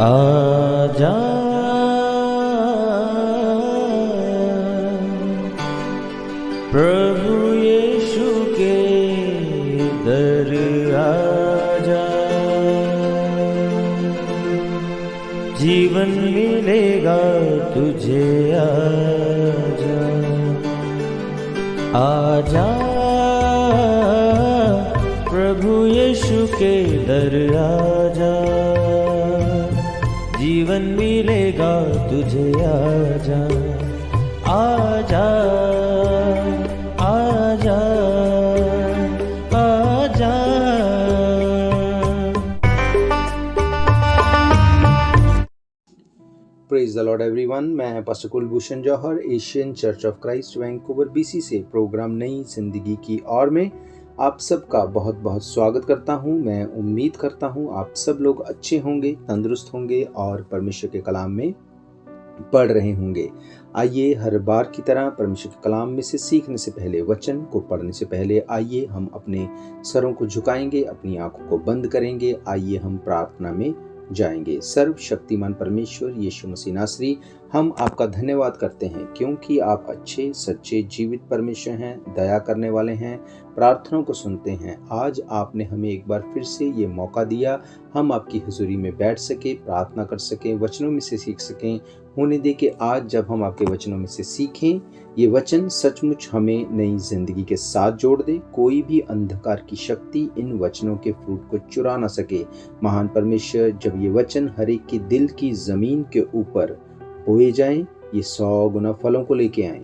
आजा प्रभु यीशु के दर आजा, जीवन मिलेगा तुझे। आजा आजा प्रभु यीशु के दर आजा, जीवन मिलेगा तुझे। आजा आजा आजा आजा। Praise the lord everyone. मैं pastor Kulbhushan Johar, Asian church of Christ Vancouver BC से प्रोग्राम नई जिंदगी की ओर में आप सबका बहुत बहुत स्वागत करता हूं। मैं उम्मीद करता हूं आप सब लोग अच्छे होंगे, तंदुरुस्त होंगे और परमेश्वर के कलाम में पढ़ रहे होंगे। आइए हर बार की तरह परमेश्वर के कलाम में से सीखने से पहले, वचन को पढ़ने से पहले आइए हम अपने सरों को झुकाएंगे, अपनी आंखों को बंद करेंगे। आइए हम प्रार्थना में जाएंगे। सर्वशक्तिमान परमेश्वर यीशु मसीह नासरी, हम आपका धन्यवाद करते हैं क्योंकि आप अच्छे सच्चे जीवित परमेश्वर हैं, दया करने वाले हैं, प्रार्थनाओं को सुनते हैं। आज आपने हमें एक बार फिर से ये मौका दिया, हम आपकी हुजूरी में बैठ सके, प्रार्थना कर सकें, वचनों में से सीख सकें। होने दे कि आज जब हम आपके वचनों में से सीखें, ये वचन सचमुच हमें नई जिंदगी के साथ जोड़ दे। कोई भी अंधकार की शक्ति इन वचनों के फ्रूट को चुरा ना सके। महान परमेश्वर, जब ये वचन हर एक के दिल की जमीन के ऊपर बोए जाएं, ये 100 गुना फलों को लेके आएं।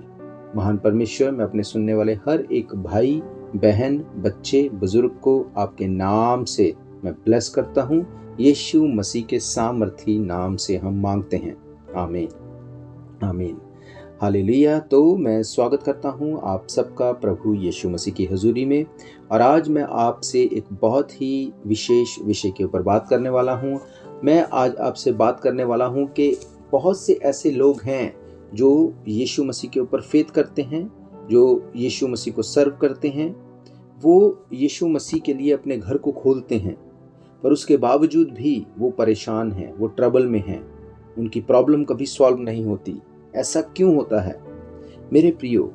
महान परमेश्वर, मैं अपने सुनने वाले हर एक भाई बहन, बच्चे, बुजुर्ग को आपके नाम से मैं ब्लेस करता हूँ। यीशु मसीह के सामर्थी नाम से हम मांगते हैं, आमीन आमीन हालेलुया। तो मैं स्वागत करता हूँ आप सबका प्रभु यीशु मसीह की हुजूरी में। और आज मैं आपसे एक बहुत ही विशेष विषय के ऊपर बात करने वाला हूँ। मैं आज आपसे बात करने वाला हूँ कि बहुत से ऐसे लोग हैं जो यीशु मसीह के ऊपर फेथ करते हैं, जो यीशु मसीह को सर्व करते हैं। वो यीशु मसीह के लिए अपने घर को खोलते हैं, पर उसके बावजूद भी वो परेशान हैं, वो ट्रबल में हैं, उनकी प्रॉब्लम कभी सॉल्व नहीं होती। ऐसा क्यों होता है? मेरे प्रियो,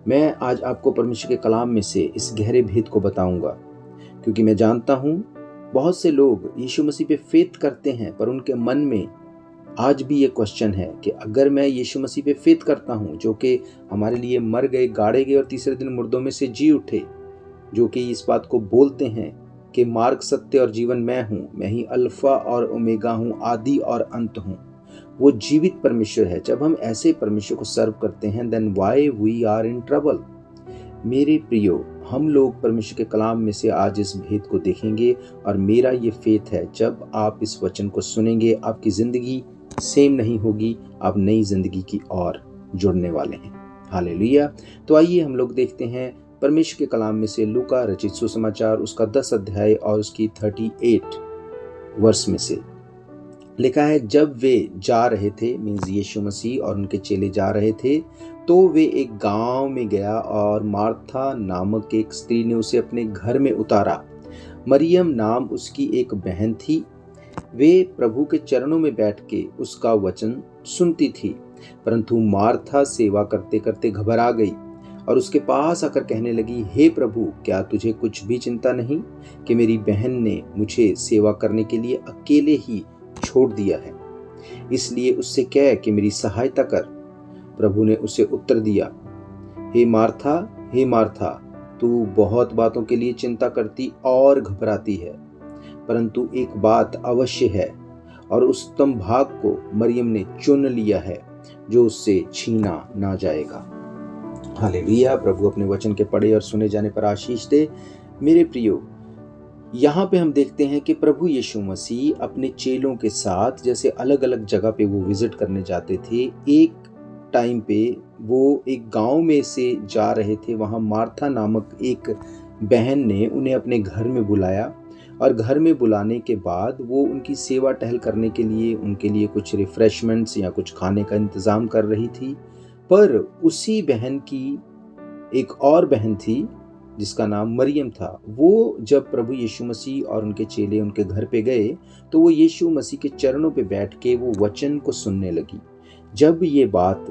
मैं आज आपको परमेश्वर के कलाम में से इस गहरे भेद को बताऊंगा, क्योंकि मैं जानता हूं बहुत से लोग यीशु मसीह पे फेथ करते हैं, पर उनके मन में आज भी ये क्वेश्चन है कि अगर मैं यीशु मसीह पे फेथ करता हूं, जो कि हमारे लिए मर गए, गाड़े गए और तीसरे दिन मुर्दों में से जी उठे, जो कि इस बात को बोलते हैं कि मार्ग, सत्य और जीवन मैं हूं, मैं ही अल्फा और ओमेगा हूं, आदि और अंत हूं, वो जीवित परमेश्वर है। जब हम ऐसे परमेश्वर को सर्व करते हैं, then why we are in trouble. मेरे प्रियो, हम लोग परमेश्वर के कलाम में से आज इस भेद को देखेंगे और मेरा ये फेथ है, जब आप इस वचन को सुनेंगे आपकी जिंदगी सेम नहीं होगी, आप नई जिंदगी की ओर जुड़ने वाले हैं। हालेलुया। तो आइए हम लोग देखते हैं परमेश्वर के कलाम में से लूका रचित सुसमाचार, उसका 10 अध्याय और उसकी 38 वर्ष में से लिखा है, जब वे जा रहे थे, मीन्स यीशु मसीह और उनके चेले जा रहे थे, तो वे एक गांव में गया और मार्था नामक एक स्त्री ने उसे अपने घर में उतारा। मरियम नाम उसकी एक बहन थी। वे प्रभु के चरणों में बैठ के उसका वचन सुनती थी, परंतु मार्था सेवा करते करते घबरा गई और उसके पास आकर कहने लगी, हे प्रभु, क्या तुझे कुछ भी चिंता नहीं कि मेरी बहन ने मुझे सेवा करने के लिए अकेले ही छोड़ दिया है? इसलिए उससे कह कि मेरी सहायता कर। प्रभु ने उसे उत्तर दिया, हे मार्था, तू बहुत बातों के लिए चिंता करती और घबराती है, परंतु एक बात अवश्य है और उस उत्तम भाग को मरियम ने चुन लिया है, जो उससे छीना ना जाएगा। हालेलुया। प्रभु अपने वचन के पढ़े और सुने जाने पर आशीष दे। मेरे प्रियो, यहाँ पे हम देखते हैं कि प्रभु यीशु मसीह अपने चेलों के साथ जैसे अलग अलग जगह पे वो विजिट करने जाते थे। एक टाइम पे वो एक गांव में से जा रहे थे, वहाँ मार्था नामक एक बहन ने उन्हें अपने घर में बुलाया और घर में बुलाने के बाद वो उनकी सेवा टहल करने के लिए उनके लिए कुछ रिफ्रेशमेंट्स या कुछ खाने का इंतज़ाम कर रही थी। पर उसी बहन की एक और बहन थी जिसका नाम मरियम था, वो जब प्रभु यीशु मसीह और उनके चेले उनके घर पे गए तो वो यीशु मसीह के चरणों पे बैठ के वो वचन को सुनने लगी। जब ये बात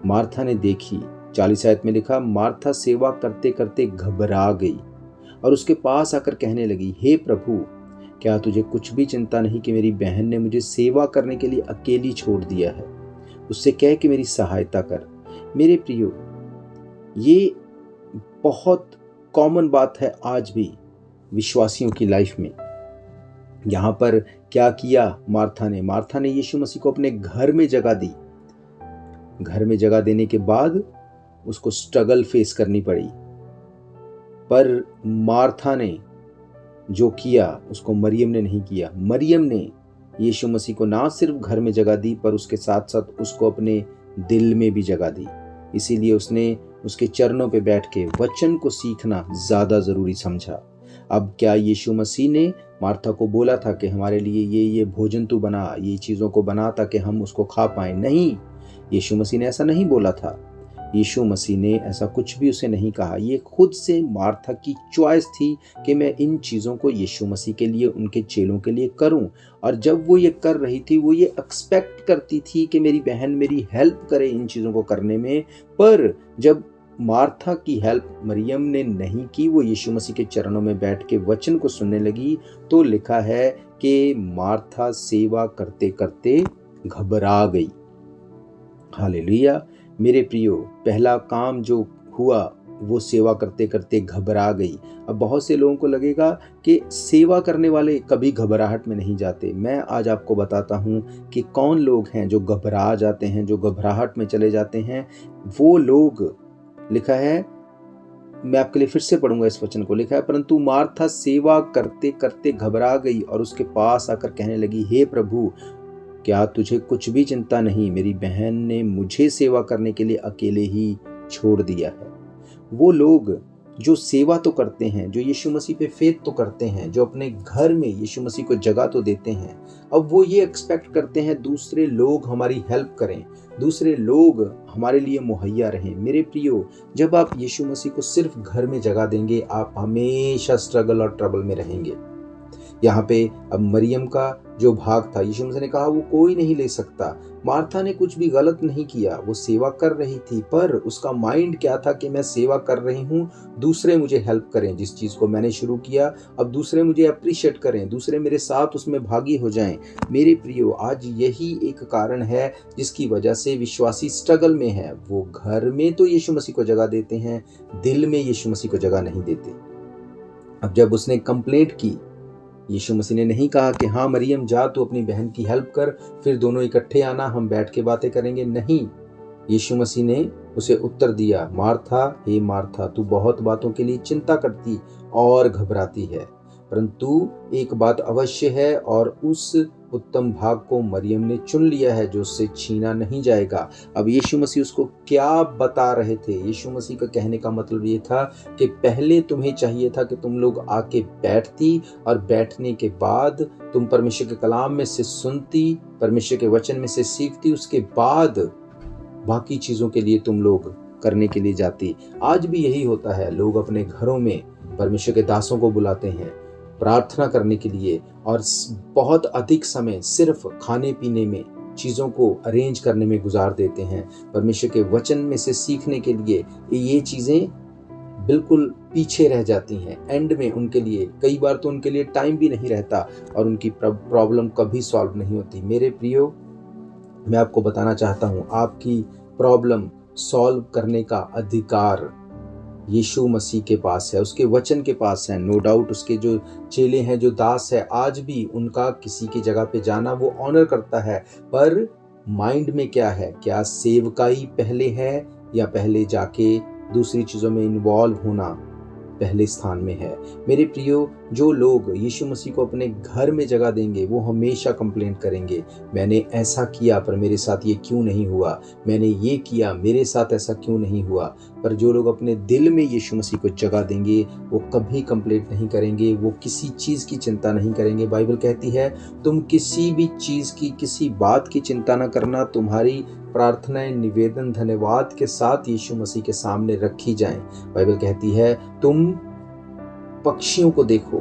मार्था ने देखी, 40 आयत में लिखा, मार्था सेवा करते करते घबरा गई और उसके पास आकर कहने लगी, हे प्रभु, क्या तुझे कुछ भी चिंता नहीं कि मेरी बहन ने मुझे सेवा करने के लिए अकेली छोड़ दिया है? उससे कह कि मेरी सहायता कर। मेरे प्रियो, ये बहुत कॉमन बात है आज भी विश्वासियों की लाइफ में। यहाँ पर क्या किया मार्था ने यीशु मसीह को अपने घर में जगह दी। घर में जगह देने के बाद उसको स्ट्रगल फेस करनी पड़ी, पर मार्था ने जो किया उसको मरियम ने नहीं किया। मरियम ने यीशु मसीह को ना सिर्फ घर में जगह दी, पर उसके साथ साथ उसको अपने दिल में भी जगह दी। इसीलिए उसने उसके चरणों पे बैठ के वचन को सीखना ज़्यादा ज़रूरी समझा। अब क्या यीशु मसीह ने मार्था को बोला था कि हमारे लिए ये भोजन तू बना, ये चीज़ों को बना ताकि हम उसको खा पाएं? नहीं, यीशु मसीह ने ऐसा नहीं बोला था। यीशु मसीह ने ऐसा कुछ भी उसे नहीं कहा। ये खुद से मार्था की चॉइस थी कि मैं इन चीज़ों को यीशु मसीह के लिए, उनके चेलों के लिए करूं। और जब वो ये कर रही थी, वो ये एक्सपेक्ट करती थी कि मेरी बहन मेरी हेल्प करे इन चीज़ों को करने में। पर जब मार्था की हेल्प मरियम ने नहीं की, वो यीशु मसीह के चरणों में बैठ के वचन को सुनने लगी, तो लिखा है कि मार्था सेवा करते करते घबरा गई। हालेलुया। मेरे प्रियो, पहला काम जो हुआ वो सेवा करते करते घबरा गई। अब बहुत से लोगों को लगेगा कि सेवा करने वाले कभी घबराहट में नहीं जाते। मैं आज आपको बताता हूँ कि कौन लोग हैं जो घबरा जाते हैं, जो घबराहट में चले जाते हैं। वो लोग, लिखा है, मैं आपके लिए फिर से पढ़ूंगा इस वचन को। लिखा है, परंतु मार्था सेवा करते करते घबरा गई और उसके पास आकर कहने लगी, हे प्रभु, क्या तुझे कुछ भी चिंता नहीं? मेरी बहन ने मुझे सेवा करने के लिए अकेले ही छोड़ दिया है। वो लोग जो सेवा तो करते हैं, जो यीशु मसीह पे फेथ तो करते हैं, जो अपने घर में यीशु मसीह को जगह तो देते हैं, अब वो ये एक्सपेक्ट करते हैं दूसरे लोग हमारी हेल्प करें, दूसरे लोग हमारे लिए मुहैया रहें। मेरे प्रियो, जब आप यीशु मसीह को सिर्फ घर में जगह देंगे, आप हमेशा स्ट्रगल और ट्रबल में रहेंगे। यहाँ पे अब मरियम का जो भाग था, यीशु मसीह ने कहा वो कोई नहीं ले सकता। मार्था ने कुछ भी गलत नहीं किया, वो सेवा कर रही थी, पर उसका माइंड क्या था कि मैं सेवा कर रही हूँ, दूसरे मुझे हेल्प करें, जिस चीज़ को मैंने शुरू किया अब दूसरे मुझे अप्रिशिएट करें, दूसरे मेरे साथ उसमें भागी हो जाएं। मेरे प्रियो, आज यही एक कारण है जिसकी वजह से विश्वासी स्ट्रगल में है। वो घर में तो यीशु मसीह को जगह देते हैं, दिल में यीशु मसीह को जगह नहीं देते। अब जब उसने कंप्लेंट की, यीशु मसीह ने नहीं कहा कि हाँ मरियम जा तू अपनी बहन की हेल्प कर, फिर दोनों इकट्ठे आना, हम बैठ के बातें करेंगे। नहीं, यीशु मसीह ने उसे उत्तर दिया, मार्था, हे मार्था, तू बहुत बातों के लिए चिंता करती और घबराती है, परंतु एक बात अवश्य है और उस उत्तम भाग को मरियम ने चुन लिया है जो उससे छीना नहीं जाएगा। अब यीशु मसीह उसको क्या बता रहे थे? यीशु मसीह का कहने का मतलब ये था कि पहले तुम्हें चाहिए था कि तुम लोग आके बैठती और बैठने के बाद तुम परमेश्वर के कलाम में से सुनती, परमेश्वर के वचन में से सीखती, उसके बाद बाकी चीज़ों के लिए तुम लोग करने के लिए जाती। आज भी यही होता है, लोग अपने घरों में परमेश्वर के दासों को बुलाते हैं प्रार्थना करने के लिए और बहुत अधिक समय सिर्फ खाने पीने में, चीज़ों को अरेंज करने में गुजार देते हैं। परमेश्वर के वचन में से सीखने के लिए ये चीज़ें बिल्कुल पीछे रह जाती हैं। एंड में उनके लिए कई बार तो उनके लिए टाइम भी नहीं रहता और उनकी प्रॉब्लम कभी सॉल्व नहीं होती। मेरे प्रियो, मैं आपको बताना चाहता हूँ, आपकी प्रॉब्लम सॉल्व करने का अधिकार यीशु मसीह के पास है, उसके वचन के पास है। नो डाउट उसके जो चेले हैं, जो दास है, आज भी उनका किसी की जगह पे जाना वो ऑनर करता है, पर माइंड में क्या है? क्या सेवकाई पहले है या पहले जाके दूसरी चीज़ों में इन्वॉल्व होना पहले स्थान में है? मेरे प्रियो, जो लोग यीशु मसीह को अपने घर में जगह देंगे वो हमेशा कंप्लेंट करेंगे, मैंने ऐसा किया पर मेरे साथ ये क्यों नहीं हुआ, मैंने ये किया मेरे साथ ऐसा क्यों नहीं हुआ। पर जो लोग अपने दिल में यीशु मसीह को जगह देंगे वो कभी कंप्लेंट नहीं करेंगे, वो किसी चीज़ की चिंता नहीं करेंगे। बाइबल कहती है तुम किसी भी चीज़ की, किसी बात की चिंता ना करना, तुम्हारी प्रार्थनाएं, निवेदन, धन्यवाद के साथ यीशु मसीह के सामने रखी जाएं। बाइबल कहती है, तुम पक्षियों को देखो,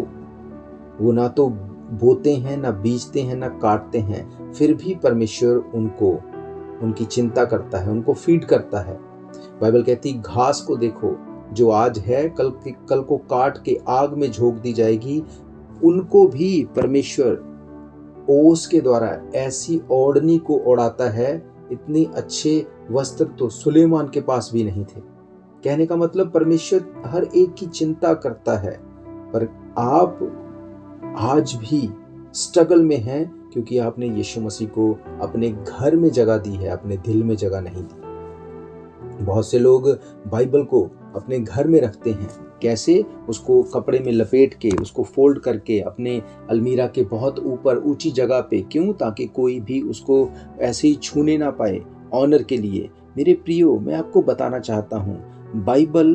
वो ना तो बोते हैं, ना बीजते हैं, ना काटते हैं, फिर भी परमेश्वर उनकी चिंता करता है, उनको फीड करता है। बाइबल कहती है, घास को देखो, जो आज है कल को काट के आग में झोंक दी जाएगी। उनको भी परमेश्वर ओस के द्वारा ऐसी ओढ़नी को ओढ़ाता है। इतने अच्छे वस्त्र तो सुलेमान के पास भी नहीं थे। कहने का मतलब परमेश्वर हर एक की चिंता करता है। पर आप आज भी स्ट्रगल में हैं क्योंकि आपने यीशु मसीह को अपने घर में जगह दी है, अपने दिल में जगह नहीं दी। बहुत से लोग बाइबल को अपने घर में रखते हैं। कैसे? उसको कपड़े में लपेट के, उसको फोल्ड करके अपने अलमीरा के बहुत ऊपर ऊंची जगह पे। क्यों? ताकि कोई भी उसको ऐसे ही छूने ना पाए, ऑनर के लिए। मेरे प्रियो, मैं आपको बताना चाहता हूँ, बाइबल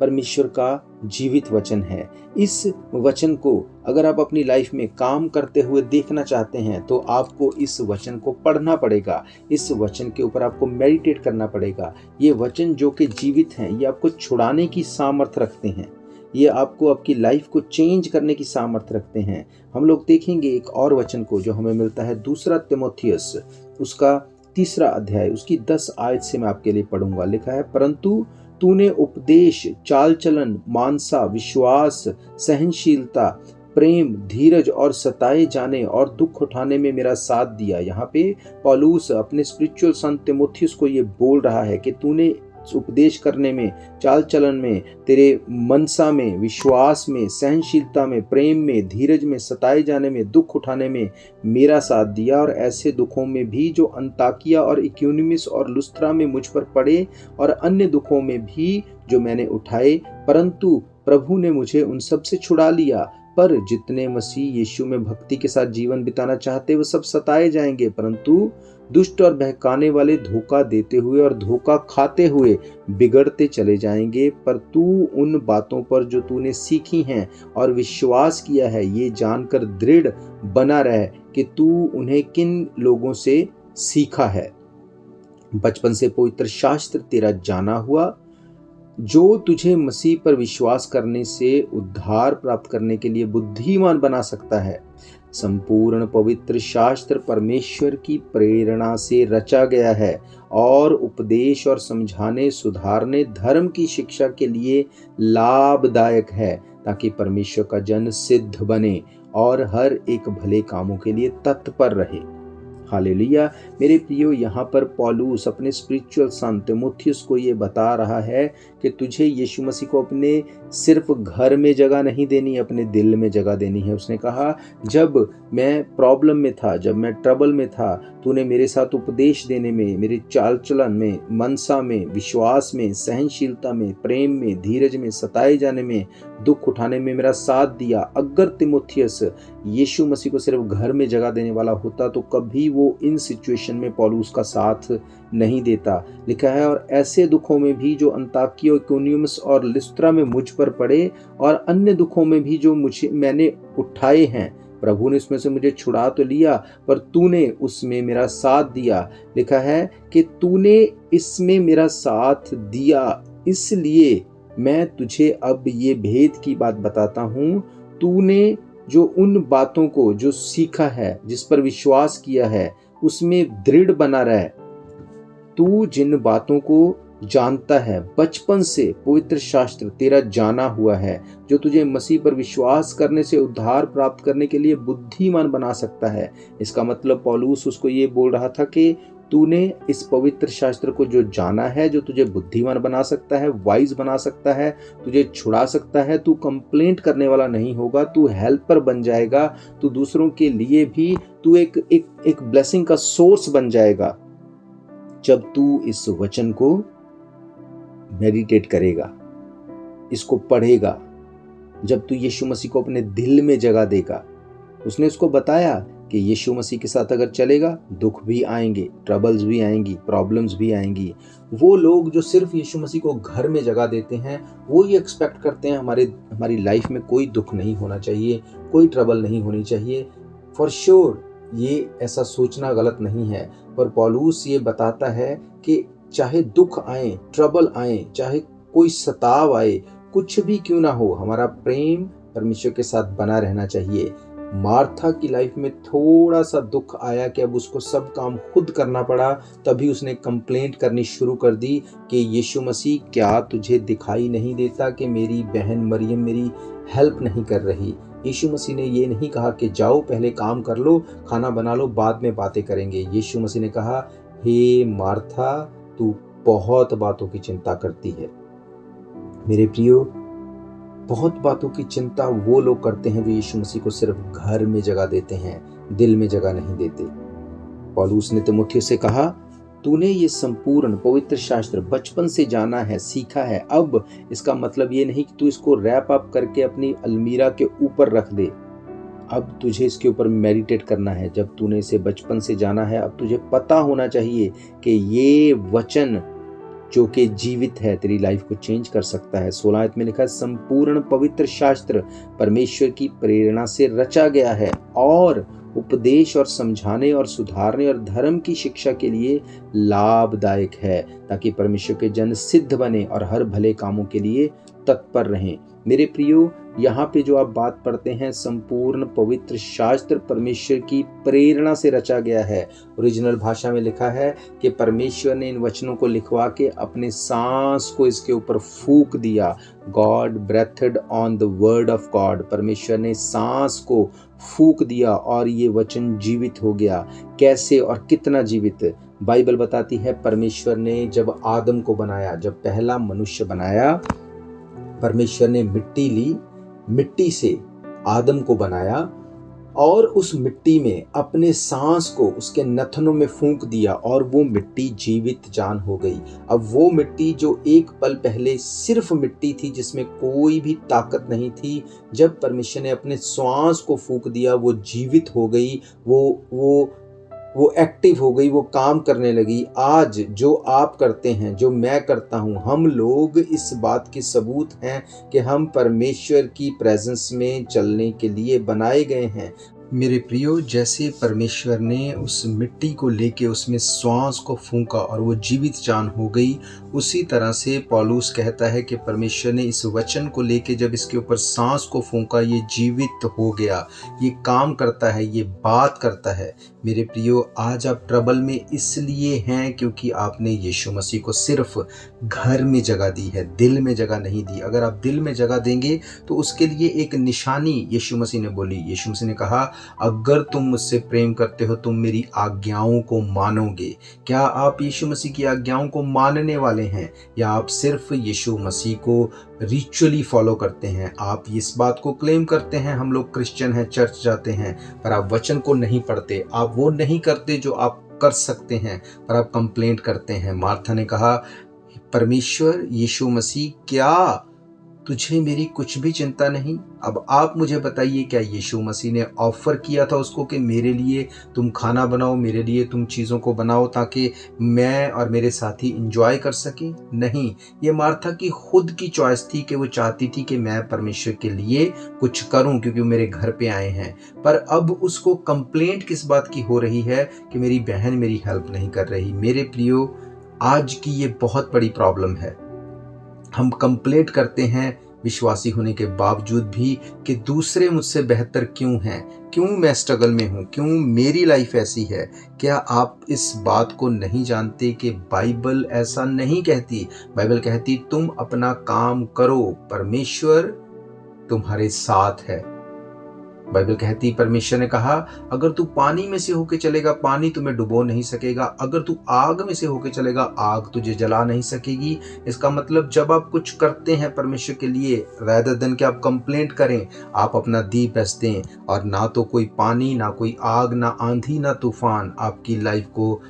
परमेश्वर का जीवित वचन है। इस वचन को अगर आप अपनी लाइफ में काम करते हुए देखना चाहते हैं तो आपको इस वचन को पढ़ना पड़ेगा। इस वचन के ऊपर आपको मेडिटेट करना पड़ेगा। ये वचन जो कि जीवित हैं, ये आपको छुड़ाने की सामर्थ्य रखते हैं। ये आपको आपकी लाइफ को चेंज करने की सामर्थ्य रखते हैं। हम लोग देखेंगे एक और वचन को जो हमें मिलता है 2 तीमुथियुस, उसका 3 अध्याय, उसकी 10 आयत से मैं आपके लिए पढ़ूंगा। लिखा है, परंतु तूने उपदेश, चाल चलन, मानसा, विश्वास, सहनशीलता, प्रेम, धीरज और सताए जाने और दुख उठाने में मेरा साथ दिया। यहाँ पे पौलुस अपने स्पिरिचुअल सन तीमुथियुस को ये बोल रहा है कि तूने उपदेश करने में, चाल चलन में, तेरे मनसा में, विश्वास में, सहनशीलता में, प्रेम में, धीरज में, सताए जाने में, दुख उठाने में मेरा साथ दिया। और ऐसे दुखों में भी जो अंताकिया और इकुनिमिस और लुस्त्रा में मुझ पर पड़े, और अन्य दुखों में भी जो मैंने उठाए, परंतु प्रभु ने मुझे उन सब से छुड़ा लिया। पर जितने मसीह यीशु में भक्ति के साथ जीवन बिताना चाहते, वो सब सताए जाएंगे, परंतु दुष्ट और बहकाने वाले धोखा देते हुए और धोखा खाते हुए बिगड़ते चले जाएंगे। पर तू उन बातों पर जो तूने सीखी हैं और विश्वास किया है, ये जानकर दृढ़ बना रह कि तू उन्हें किन लोगों से सीखा है। बचपन से पवित्र शास्त्र तेरा जाना हुआ, जो तुझे मसीह पर विश्वास करने से उद्धार प्राप्त करने के लिए बुद्धिमान बना सकता है। संपूर्ण पवित्र शास्त्र परमेश्वर की प्रेरणा से रचा गया है और उपदेश और समझाने, सुधारने, धर्म की शिक्षा के लिए लाभदायक है, ताकि परमेश्वर का जन सिद्ध बने और हर एक भले कामों के लिए तत्पर रहे। हालेलुया। मेरे प्रियो, यहाँ पर पौलुस अपने स्पिरिचुअल सन तीमुथियुस को ये बता रहा है कि तुझे यीशु मसीह को अपने सिर्फ घर में जगह नहीं देनी, अपने दिल में जगह देनी है। उसने कहा, जब मैं प्रॉब्लम में था, जब मैं ट्रबल में था, तूने मेरे साथ उपदेश देने में, मेरे चाल चलन में, मनसा में, विश्वास में, सहनशीलता में, प्रेम में, धीरज में, सताए जाने में, दुख उठाने में मेरा साथ दिया। अगर तीमुथियुस यीशु मसीह को सिर्फ घर में जगह देने वाला होता तो कभी वो इन सिचुएशन में पौलुस का साथ नहीं देता। लिखा है, और ऐसे दुखों में भी जो अंताकिया, इकुनियुस और लिस्त्रा में मुझ पर पड़े, और अन्य दुखों में भी जो मैंने उठाए हैं, प्रभु ने उसमें से मुझे छुड़ा तो लिया, पर तूने उसमें मेरा साथ दिया। लिखा है कि तूने इसमें मेरा साथ दिया, इसलिए मैं तुझे अब ये भेद की बात बताता हूँ। तूने जो उन बातों को जो सीखा है, जिस पर विश्वास किया है, उसमें दृढ़ बना रहे। तू जिन बातों को जानता है, बचपन से पवित्र शास्त्र तेरा जाना हुआ है, जो तुझे मसीह पर विश्वास करने से उद्धार प्राप्त करने के लिए बुद्धिमान बना सकता है। इसका मतलब पौलुस उसको ये बोल रहा था कि तूने इस पवित्र शास्त्र को जो जाना है, जो तुझे बुद्धिमान बना सकता है, वाइज बना सकता है, तुझे छुड़ा सकता है। तू कंप्लेंट करने वाला नहीं होगा, तू हेल्पर बन जाएगा, तू दूसरों के लिए भी तू एक ब्लेसिंग का सोर्स बन जाएगा जब तू इस वचन को मेडिटेट करेगा, इसको पढ़ेगा, जब तू यीशु मसीह को अपने दिल में जगह देगा। उसने उसको बताया कि यीशु मसीह के साथ अगर चलेगा, दुख भी आएंगे, ट्रबल्स भी आएंगी, प्रॉब्लम्स भी आएंगी। वो लोग जो सिर्फ यीशु मसीह को घर में जगह देते हैं, वो ये एक्सपेक्ट करते हैं हमारी लाइफ में कोई दुख नहीं होना चाहिए, कोई ट्रबल नहीं होनी चाहिए। फॉर श्योर ये ऐसा सोचना गलत नहीं है, पर पौलुस ये बताता है कि चाहे दुख आए, ट्रबल आए, चाहे कोई सताव आए, कुछ भी क्यों ना हो, हमारा प्रेम परमेश्वर के साथ बना रहना चाहिए। मार्था की लाइफ में थोड़ा सा दुख आया कि अब उसको सब काम खुद करना पड़ा, तभी उसने कंप्लेंट करनी शुरू कर दी कि यीशु मसीह, क्या तुझे दिखाई नहीं देता कि मेरी बहन मरियम मेरी हेल्प नहीं कर रही। यीशु मसीह ने ये नहीं कहा कि जाओ पहले काम कर लो, खाना बना लो, बाद में बातें करेंगे। यीशु मसीह ने कहा, हे मार्था, तू बहुत बातों की चिंता करती है। मेरे प्रियो, बहुत बातों की चिंता वो लोग करते हैं जो यीशु मसीह को सिर्फ घर में जगह देते हैं, दिल में जगह नहीं देते। पौलुस ने तीमुथियुस से कहा, तूने ये संपूर्ण पवित्र शास्त्र बचपन से जाना है, सीखा है। अब इसका मतलब ये नहीं कि तू इसको रैप अप करके अपनी अलमीरा के ऊपर रख दे। अब तुझे इसके ऊपर मेडिटेट करना है। जब तूने इसे बचपन से जाना है, अब तुझे पता होना चाहिए कि ये वचन जो कि जीवित है, तेरी लाइफ को चेंज कर सकता है। 16 आयत में लिखा है, संपूर्ण पवित्र शास्त्र परमेश्वर की प्रेरणा से रचा गया है और उपदेश और समझाने और सुधारने और धर्म की शिक्षा के लिए लाभदायक है, ताकि परमेश्वर के जन सिद्ध बने और हर भले कामों के लिए तत्पर रहें। मेरे प्रियो, यहाँ पे जो आप बात पढ़ते हैं, संपूर्ण पवित्र शास्त्र परमेश्वर की प्रेरणा से रचा गया है। ओरिजिनल भाषा में लिखा है कि परमेश्वर ने इन वचनों को लिखवा के अपने सांस को इसके ऊपर फूंक दिया। God breathed on the word of God. परमेश्वर ने सांस को फूंक दिया और ये वचन जीवित हो गया। कैसे और कितना जीवित? बाइबल बताती है, परमेश्वर ने जब आदम को बनाया, जब पहला मनुष्य बनाया, परमेश्वर ने मिट्टी ली, मिट्टी से आदम को बनाया और उस मिट्टी में अपने सांस को उसके नथनों में फूंक दिया और वो मिट्टी जीवित जान हो गई। अब वो मिट्टी जो एक पल पहले सिर्फ मिट्टी थी, जिसमें कोई भी ताकत नहीं थी, जब परमेश्वर ने अपने सांस को फूंक दिया, वो जीवित हो गई, वो एक्टिव हो गई, वो काम करने लगी। आज जो आप करते हैं, जो मैं करता हूँ, हम लोग इस बात के सबूत हैं कि हम परमेश्वर की प्रेजेंस में चलने के लिए बनाए गए हैं। मेरे प्रियो, जैसे परमेश्वर ने उस मिट्टी को लेके उसमें श्वास को फूंका और वो जीवित जान हो गई, उसी तरह से पौलुस कहता है कि परमेश्वर ने इस वचन को लेके जब इसके ऊपर सांस को फूंका, ये जीवित हो गया, ये काम करता है, ये बात करता है। मेरे प्रियो, आज आप ट्रबल में इसलिए हैं क्योंकि आपने यीशु मसीह को सिर्फ घर में जगह दी है, दिल में जगह नहीं दी। अगर आप दिल में जगह देंगे तो उसके लिए एक निशानी यीशु मसीह ने बोली। यीशु मसीह ने कहा, अगर तुम मुझसे प्रेम करते हो, तुम मेरी आज्ञाओं को मानोगे। क्या आप यीशु मसीह की आज्ञाओं को मानने वाले हैं, या आप सिर्फ यीशु मसीह को रिचुअली फॉलो करते हैं? आप इस बात को क्लेम करते हैं, हम लोग क्रिश्चियन हैं, चर्च जाते हैं, पर आप वचन को नहीं पढ़ते। आप वो नहीं करते जो आप कर सकते हैं, पर आप कंप्लेंट करते हैं। मार्था ने कहा, परमेश्वर यीशु मसीह, क्या तुझे मेरी कुछ भी चिंता नहीं? अब आप मुझे बताइए, क्या यीशु मसीह ने ऑफर किया था उसको कि मेरे लिए तुम खाना बनाओ, मेरे लिए तुम चीज़ों को बनाओ ताकि मैं और मेरे साथी इंजॉय कर सकें? नहीं, ये मार्था की खुद की चॉइस थी कि वो चाहती थी कि मैं परमेश्वर के लिए कुछ करूं क्योंकि वो मेरे घर पे आए हैं। पर अब उसको कंप्लेंट किस बात की हो रही है कि मेरी बहन मेरी हेल्प नहीं कर रही। मेरे प्रियो, आज की ये बहुत बड़ी प्रॉब्लम है। हम कंप्लेंट करते हैं विश्वासी होने के बावजूद भी कि दूसरे मुझसे बेहतर क्यों हैं, क्यों मैं स्ट्रगल में हूँ, क्यों मेरी लाइफ ऐसी है। क्या आप इस बात को नहीं जानते कि बाइबल ऐसा नहीं कहती? बाइबल कहती, तुम अपना काम करो, परमेश्वर तुम्हारे साथ है। बाइबल कहती, परमेश्वर ने कहा, अगर तू पानी में से होके चलेगा, पानी तुम्हें डुबो नहीं सकेगा। अगर तू आग में से होके चलेगा, आग तुझे जला नहीं सकेगी। इसका मतलब जब आप कुछ करते हैं परमेश्वर के लिए, rather than कि आप कंप्लेंट करें, आप अपना दीप बस दें, और ना तो कोई पानी, ना कोई आग, ना आंधी, ना तूफान आपकी लाइफ को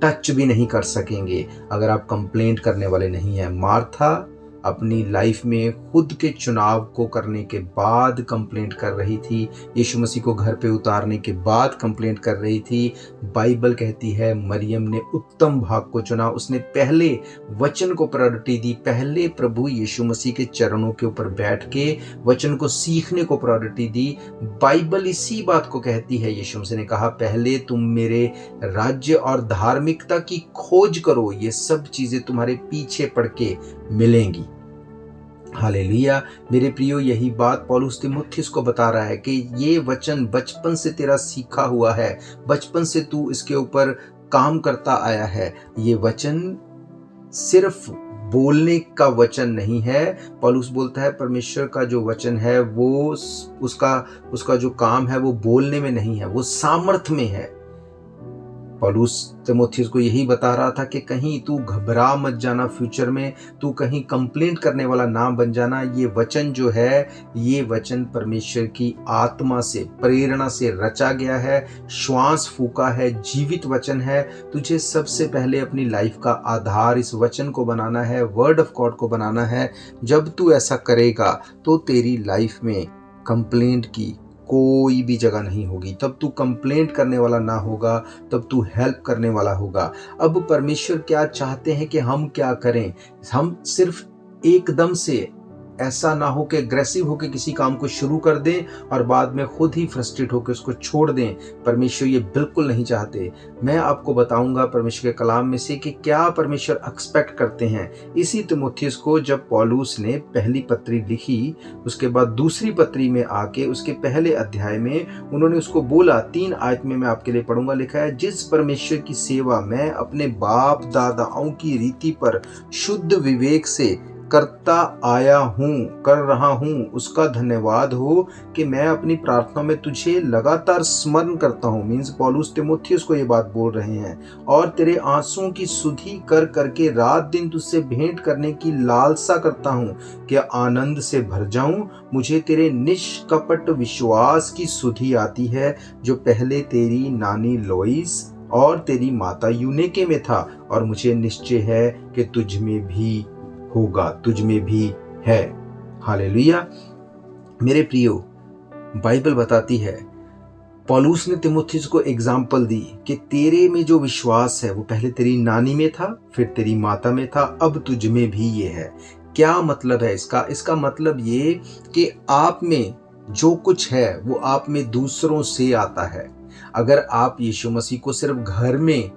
टच भी नहीं कर सकेंगे अगर आप कंप्लेंट करने वाले नहीं हैं। मार्था अपनी लाइफ में खुद के चुनाव को करने के बाद कंप्लेंट कर रही थी, यीशु मसीह को घर पे उतारने के बाद कंप्लेंट कर रही थी। बाइबल कहती है मरियम ने उत्तम भाग को चुना, उसने पहले वचन को प्रायोरिटी दी, पहले प्रभु यीशु मसीह के चरणों के ऊपर बैठ के वचन को सीखने को प्रायोरिटी दी। बाइबल इसी बात को कहती है, यीशु मसीह ने कहा पहले तुम मेरे राज्य और धार्मिकता की खोज करो, ये सब चीजें तुम्हारे पीछे पड़ के मिलेंगी। हालेलुया। मेरे प्रियो, यही बात पौलुस तीमुथियुस को बता रहा है कि ये वचन बचपन से तेरा सीखा हुआ है, बचपन से तू इसके ऊपर काम करता आया है। ये वचन सिर्फ बोलने का वचन नहीं है। पौलुस बोलता है परमेश्वर का जो वचन है वो उसका जो काम है वो बोलने में नहीं है, वो सामर्थ्य में है। पौलुस तीमुथियुस को यही बता रहा था कि कहीं तू घबरा मत जाना, फ्यूचर में तू कहीं कंप्लेंट करने वाला ना बन जाना। ये वचन जो है, ये वचन परमेश्वर की आत्मा से, प्रेरणा से रचा गया है, श्वास फूका है, जीवित वचन है। तुझे सबसे पहले अपनी लाइफ का आधार इस वचन को बनाना है, वर्ड ऑफ गॉड को बनाना है। जब तू ऐसा करेगा तो तेरी लाइफ में कंप्लेंट की कोई भी जगह नहीं होगी। तब तू कंप्लेंट करने वाला ना होगा, तब तू हेल्प करने वाला होगा। अब परमेश्वर क्या चाहते हैं कि हम क्या करें? हम सिर्फ एकदम से ऐसा ना हो कि अग्रेसिव होकर किसी काम को शुरू कर दें और बाद में खुद ही फ्रस्ट्रेट होकर उसको छोड़ दें। परमेश्वर ये बिल्कुल नहीं चाहते। मैं आपको बताऊंगा परमेश्वर के कलाम में से कि क्या परमेश्वर एक्सपेक्ट करते हैं। इसी तीमुथियुस को जब पौलुस ने पहली पत्री लिखी, उसके बाद दूसरी पत्री में आके उसके पहले अध्याय में उन्होंने उसको बोला, 3 आयत में मैं आपके लिए पढ़ूंगा, लिखा है, जिस परमेश्वर की सेवा मैं अपने बाप दादाओं की रीति पर शुद्ध विवेक से कर रहा हूं, उसका धन्यवाद हो कि मैं अपनी प्रार्थना में तुझे लगातार स्मरण करता हूं। मीन्स पौलुस तीमुथियुस को ये बात बोल रहे हैं, और तेरे आंसुओं की सुधि कर करके रात दिन तुझसे भेंट करने की लालसा करता हूं कि आनंद से भर जाऊं। मुझे तेरे निष्कपट विश्वास की सुधि आती है जो पहले तेरी नानी लोइस और तेरी माता यूनेके में था, और मुझे निश्चय है कि तुझ में भी होगा, तुझ में भी है। हालेलुया। मेरे प्रियो, बाइबल बताती है, पौलुस ने तीमुथियुस को एग्जाम्पल दी कि तेरे में जो विश्वास है वो पहले तेरी नानी में था, फिर तेरी माता में था, अब तुझ में भी ये है। क्या मतलब है इसका? इसका मतलब ये कि आप में जो कुछ है वो आप में दूसरों से आता है। अगर आप यीशु मसीह को सिर्फ घर में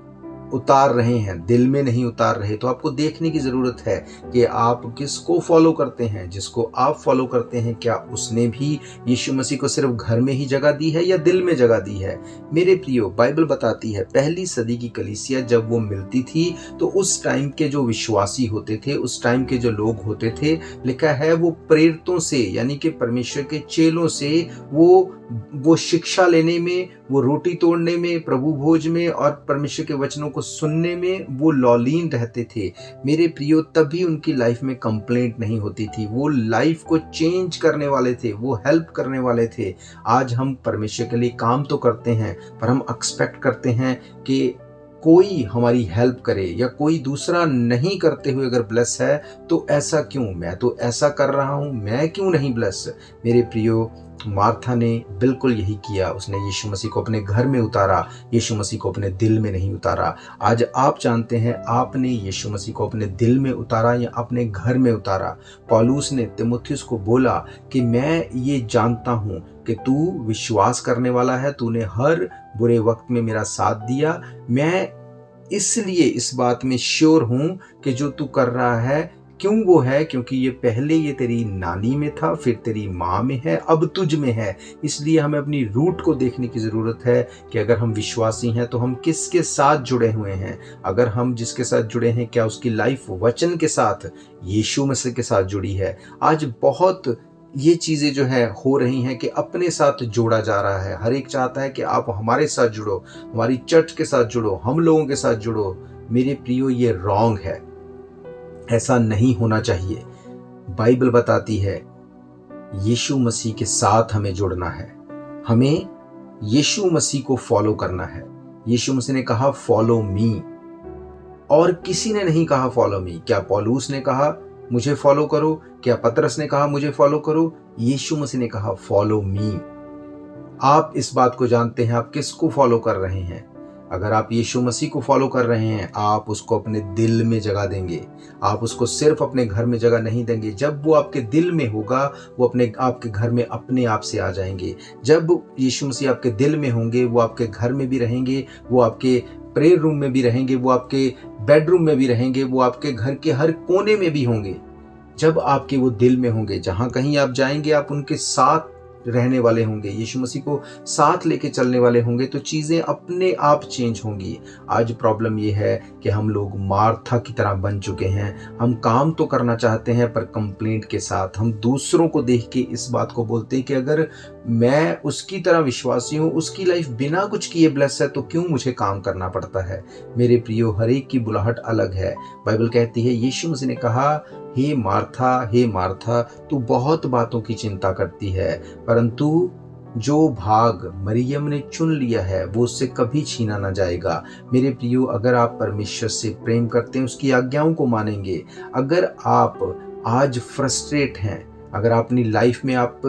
उतार रहे हैं, दिल में नहीं उतार रहे, तो आपको देखने की जरूरत है कि आप किसको फॉलो करते हैं। जिसको आप फॉलो करते हैं, क्या उसने भी यीशु मसीह को सिर्फ घर में ही जगह दी है या दिल में जगह दी है? मेरे प्रियो, बाइबल बताती है पहली सदी की कलीसिया जब वो मिलती थी तो उस टाइम के जो विश्वासी होते थे, उस टाइम के जो लोग होते थे, लिखा है वो प्रेरितों से, यानी कि परमेश्वर के चेलों से वो शिक्षा लेने में, वो रोटी तोड़ने में, प्रभु भोज में और परमेश्वर के वचनों को सुनने में वो लौलीन रहते थे। मेरे प्रियो, तभी उनकी लाइफ में कंप्लेंट नहीं होती थी। वो लाइफ को चेंज करने वाले थे, वो हेल्प करने वाले थे। आज हम परमेश्वर के लिए काम तो करते हैं, पर हम एक्सपेक्ट करते हैं कि कोई हमारी हेल्प करे, या कोई दूसरा नहीं करते हुए अगर ब्लेस है तो ऐसा क्यों, मैं तो ऐसा कर रहा हूं, मैं क्यों नहीं ब्लेस? मेरे प्रियो, मार्था ने बिल्कुल यही किया। उसने यीशु मसीह को अपने घर में उतारा, यीशु मसीह को अपने दिल में नहीं उतारा। आज आप जानते हैं, आपने यीशु मसीह को अपने दिल में उतारा या अपने घर में उतारा? पौलुस ने तीमुथियुस को बोला कि मैं ये जानता हूं कि तू विश्वास करने वाला है, तूने हर बुरे वक्त में मेरा साथ दिया। मैं इसलिए इस बात में श्योर हूं कि जो तू कर रहा है, क्यों वो है, क्योंकि ये पहले ये तेरी नानी में था, फिर तेरी माँ में है, अब तुझ में है। इसलिए हमें अपनी रूट को देखने की ज़रूरत है कि अगर हम विश्वासी हैं तो हम किसके साथ जुड़े हुए हैं। अगर हम जिसके साथ जुड़े हैं, क्या उसकी लाइफ वचन के साथ, यीशु मसीह के साथ जुड़ी है? आज बहुत ये चीज़ें जो है हो रही हैं कि अपने साथ जोड़ा जा रहा है। हर एक चाहता है कि आप हमारे साथ जुड़ो, हमारी चर्च के साथ जुड़ो, हम लोगों के साथ जुड़ो। मेरे प्रियो, ये रॉन्ग है, ऐसा नहीं होना चाहिए। बाइबल बताती है यीशु मसीह के साथ हमें जुड़ना है, हमें यीशु मसीह को फॉलो करना है। यीशु मसीह ने कहा, 'फॉलो मी', और किसी ने नहीं कहा 'फॉलो मी'। क्या पौलुस ने कहा? मुझे फॉलो करो? क्या पतरस ने कहा मुझे फॉलो करो? यीशु मसीह ने कहा फॉलो मी। आप इस बात को जानते हैं आप किसको फॉलो कर रहे हैं। अगर आप यीशु मसीह को फॉलो कर रहे हैं, आप उसको अपने दिल में जगह देंगे। आप उसको सिर्फ अपने घर में जगह नहीं देंगे। जब वो आपके दिल में होगा, वो आपके घर में अपने आप से आ जाएंगे। जब यीशु मसीह आपके दिल में होंगे, वो आपके घर में भी रहेंगे, वो आपके प्रेयर रूम में भी रहेंगे, वो आपके बेडरूम में भी रहेंगे, वो आपके घर के हर कोने में भी होंगे। जब आपके वो दिल में होंगे, जहां कहीं आप जाएंगे आप उनके साथ रहने वाले होंगे, यीशु मसीह को साथ लेके चलने वाले होंगे, तो चीजें अपने आप चेंज होंगी। आज प्रॉब्लम ये है कि हम लोग मार्था की तरह बन चुके हैं। हम काम तो करना चाहते हैं पर कंप्लेंट के साथ। हम दूसरों को देख के इस बात को बोलते हैं कि अगर मैं उसकी तरह विश्वासी हूँ, उसकी लाइफ बिना कुछ किए ब्लेस है, तो क्यों मुझे काम करना पड़ता है। मेरे प्रियो, हर एक की बुलाहट अलग है। बाइबल कहती है, यीशु मसीह ने कहा, हे मार्था, तू बहुत बातों की चिंता करती है, परंतु जो भाग मरियम ने चुन लिया है वो उससे कभी छीना ना जाएगा। मेरे प्रियो, अगर आप परमेश्वर से प्रेम करते हैं, उसकी आज्ञाओं को मानेंगे, अगर आप आज फ्रस्ट्रेट हैं, अगर आप अपनी लाइफ में आप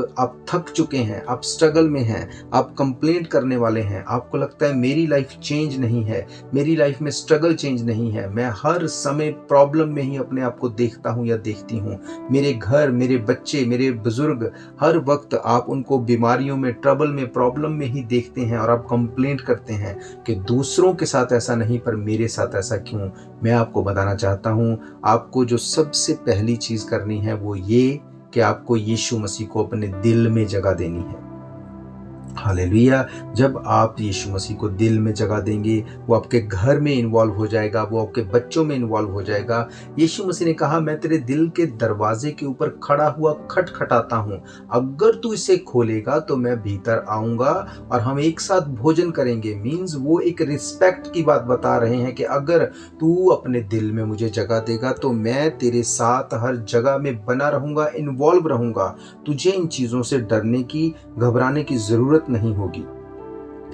थक चुके हैं, आप स्ट्रगल में हैं, आप कंप्लेंट करने वाले हैं, आपको लगता है मेरी लाइफ चेंज नहीं है, मेरी लाइफ में स्ट्रगल चेंज नहीं है, मैं हर समय प्रॉब्लम में ही अपने आप को देखता हूँ या देखती हूँ, मेरे घर, मेरे बच्चे, मेरे बुजुर्ग, हर वक्त आप उनको बीमारियों में, ट्रबल में, प्रॉब्लम में ही देखते हैं और आप कंप्लेंट करते हैं कि दूसरों के साथ ऐसा नहीं पर मेरे साथ ऐसा क्यों। मैं आपको बताना चाहता हूँ, आपको जो सबसे पहली चीज करनी है वो ये कि आपको यीशु मसीह को अपने दिल में जगह देनी है। हालेलुया। जब आप यीशु मसीह को दिल में जगह देंगे, वो आपके घर में इन्वॉल्व हो जाएगा, वो आपके बच्चों में इन्वॉल्व हो जाएगा। यीशु मसीह ने कहा, मैं तेरे दिल के दरवाजे के ऊपर खड़ा हुआ खटखटाता हूँ, अगर तू इसे खोलेगा तो मैं भीतर आऊंगा और हम एक साथ भोजन करेंगे। मीन्स वो एक रिस्पेक्ट की बात बता रहे हैं कि अगर तू अपने दिल में मुझे जगह देगा तो मैं तेरे साथ हर जगह में बना रहूंगा, इन्वॉल्व रहूंगा। तुझे इन चीजों से डरने की, घबराने की जरूरत नहीं होगी।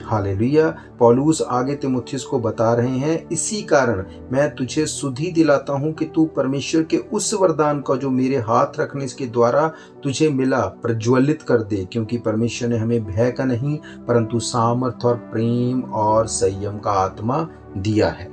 हालेलुया। पौलुस आगे तीमुथियुस को बता रहे हैं, इसी कारण मैं तुझे सुधि दिलाता हूं कि तू परमेश्वर के उस वरदान का जो मेरे हाथ रखने के द्वारा तुझे मिला प्रज्वलित कर दे, क्योंकि परमेश्वर ने हमें भय का नहीं परंतु सामर्थ और प्रेम और संयम का आत्मा दिया है।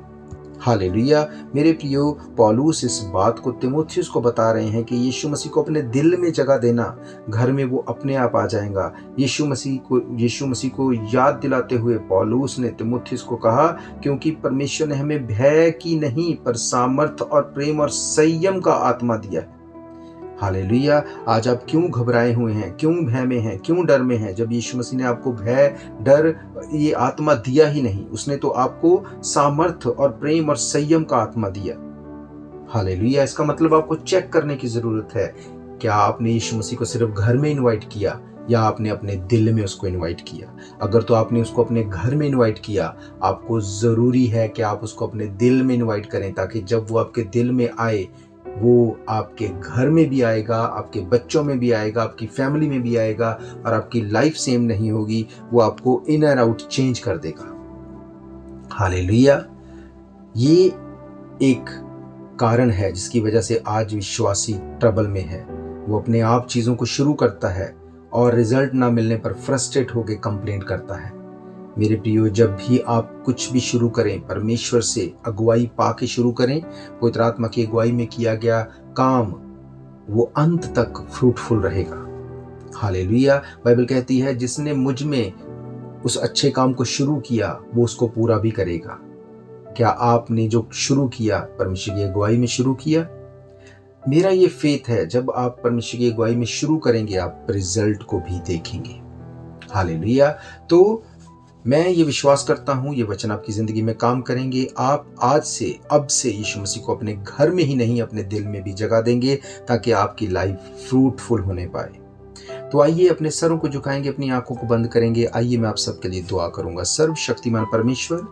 हालेलुया। मेरे प्रियो, पौलुस इस बात को तीमुथियुस को बता रहे हैं कि यीशु मसीह को अपने दिल में जगह देना, घर में वो अपने आप आ जाएगा। यीशु मसीह को याद दिलाते हुए पौलुस ने तीमुथियुस को कहा, क्योंकि परमेश्वर ने हमें भय की नहीं पर सामर्थ और प्रेम और संयम का आत्मा दिया है। हालेलुया। आज आप क्यों घबराए हुए हैं, क्यों भय में हैं, क्यों डर में हैं, जब यीशु मसीह ने आपको भय, डर, ये आत्मा दिया ही नहीं। उसने तो आपको सामर्थ और प्रेम और संयम का आत्मा दिया। हालेलुया। इसका मतलब आपको चेक करने की जरूरत है, क्या आपने यीशु मसीह को सिर्फ घर में इनवाइट किया या आपने अपने दिल में उसको इनवाइट किया। अगर तो आपने उसको अपने घर में इनवाइट किया, आपको जरूरी है कि आप उसको अपने दिल में इनवाइट करें, ताकि जब वो आपके दिल में आए, वो आपके घर में भी आएगा, आपके बच्चों में भी आएगा, आपकी फैमिली में भी आएगा और आपकी लाइफ सेम नहीं होगी, वो आपको इन एंड आउट चेंज कर देगा। हालेलुया। ये एक कारण है जिसकी वजह से आज विश्वासी ट्रबल में है। वो अपने आप चीजों को शुरू करता है और रिजल्ट ना मिलने पर फ्रस्ट्रेट होकर कंप्लेंट करता है। मेरे प्रियो, जब भी आप कुछ भी शुरू करें, परमेश्वर से अगुवाई पाके शुरू करें। पवित्र आत्मा की अगुवाई में किया गया काम वो अंत तक फ्रूटफुल रहेगा। हालेलुया। बाइबल कहती है, जिसने मुझ में उस अच्छे काम को शुरू किया वो उसको पूरा भी करेगा। क्या आपने जो शुरू किया परमेश्वर की अगुवाई में शुरू किया? मेरा ये फेथ है, जब आप परमेश्वर की अगुवाई में शुरू करेंगे आप रिजल्ट को भी देखेंगे। हालेलुया। तो मैं ये विश्वास करता हूँ ये वचन आपकी जिंदगी में काम करेंगे। आप आज से, अब से यीशु मसीह को अपने घर में ही नहीं अपने दिल में भी जगह देंगे, ताकि आपकी लाइफ फ्रूटफुल होने पाए। तो आइए अपने सरों को झुकाएंगे, अपनी आंखों को बंद करेंगे। आइए मैं आप सबके लिए दुआ करूंगा। सर्वशक्तिमान परमेश्वर,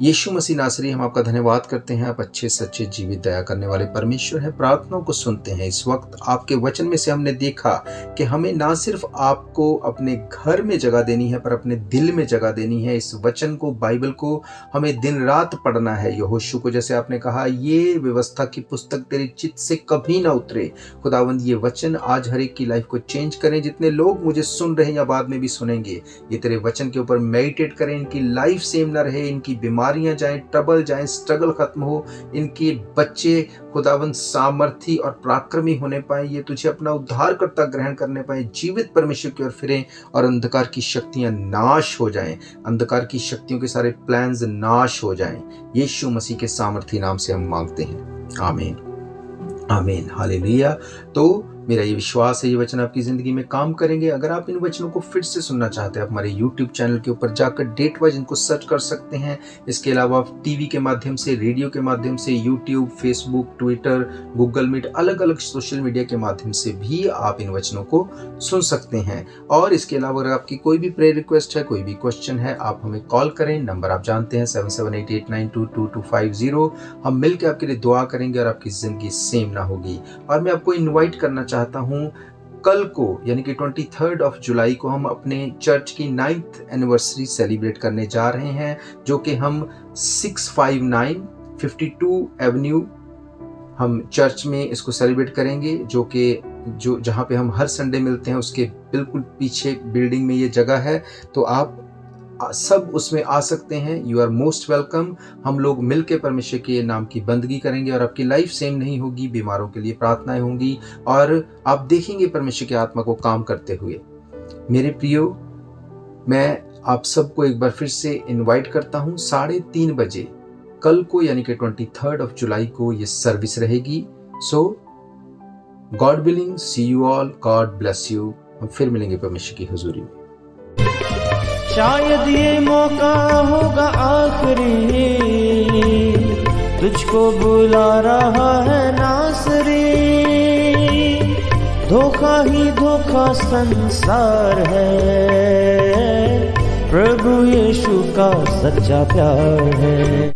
यीशु मसीह नासरी, हम आपका धन्यवाद करते हैं। आप अच्छे सच्चे जीवित दया करने वाले परमेश्वर हैं, प्रार्थनाओं को सुनते हैं। इस वक्त आपके वचन में से हमने देखा कि हमें ना सिर्फ आपको अपने घर में जगह देनी है, पर अपने दिल में जगह देनी है। इस वचन को, बाइबल को हमें दिन रात पढ़ना है। यहोशू को जैसे आपने कहा, ये व्यवस्था की पुस्तक तेरे चित्त से कभी ना उतरे। खुदावंद, ये वचन आज हर एक की लाइफ को चेंज करें। जितने लोग मुझे सुन रहे हैं या बाद में भी सुनेंगे, ये तेरे वचन के ऊपर मेडिटेट करें। इनकी लाइफ सेम ना रहे, इनकी बीमारियां जाएं, ट्रबल जाएं, स्ट्रगल खत्म हो, इनके बच्चे खुदावंद सामर्थी और पराक्रमी होने पाए, ये तुझे अपना उद्धारकर्ता ग्रहण करने पाए, जीवित परमेश्वर की ओर फिरें और अंधकार की शक्तियां नाश हो जाएं, अंधकार की शक्तियों के सारे प्लान्स नाश हो जाएं। यीशु मसीह के सामर्थी नाम से हम मांगते हैं, आमीन, आमीन, हालेलुया। तो मेरा ये विश्वास है ये वचन आपकी ज़िंदगी में काम करेंगे। अगर आप इन वचनों को फिर से सुनना चाहते हैं, आप हमारे YouTube चैनल के ऊपर जाकर डेट वाइज इनको सर्च कर सकते हैं। इसके अलावा आप टीवी के माध्यम से, रेडियो के माध्यम से, YouTube, Facebook, Twitter, Google Meet, अलग अलग सोशल मीडिया के माध्यम से भी आप इन वचनों को सुन सकते हैं। और इसके अलावा अगर आपकी कोई भी प्रेयर रिक्वेस्ट है, कोई भी क्वेश्चन है, आप हमें कॉल करें। नंबर आप जानते हैं 7788922250। हम मिलकर आपके लिए दुआ करेंगे और आपकी ज़िंदगी सेम ना होगी। और मैं आपको इन्वाइट करना चाहता हूं, कल को यानी कि 23 जुलाई को हम अपने चर्च की 9th एनिवर्सरी सेलिब्रेट करने जा रहे हैं, जो कि हम 659 52 एवेन्यू हम चर्च में इसको सेलिब्रेट करेंगे, जो जहाँ पे हम हर संडे मिलते हैं उसके बिल्कुल पीछे बिल्डिंग में ये जगह है। तो आप सब उसमें आ सकते हैं। You are most welcome. हम लोग मिलकर परमेश्वर के नाम की बंदगी करेंगे और आपकी लाइफ सेम नहीं होगी। बीमारों के लिए प्रार्थनाएं होंगी और आप देखेंगे परमेश्वर की आत्मा को काम करते हुए। मेरे प्रियो, मैं आप सबको एक बार फिर से इनवाइट करता हूं। 3:30 बजे कल को यानी कि 23 जुलाई को ये सर्विस रहेगी। So God willing, see you all, God bless you. हम फिर मिलेंगे परमेश्वर की हुजूरी में। शायद ये मौका होगा आखिरी, तुझको बुला रहा है नासरी। धोखा ही धोखा संसार है, प्रभु यीशु का सच्चा प्यार है।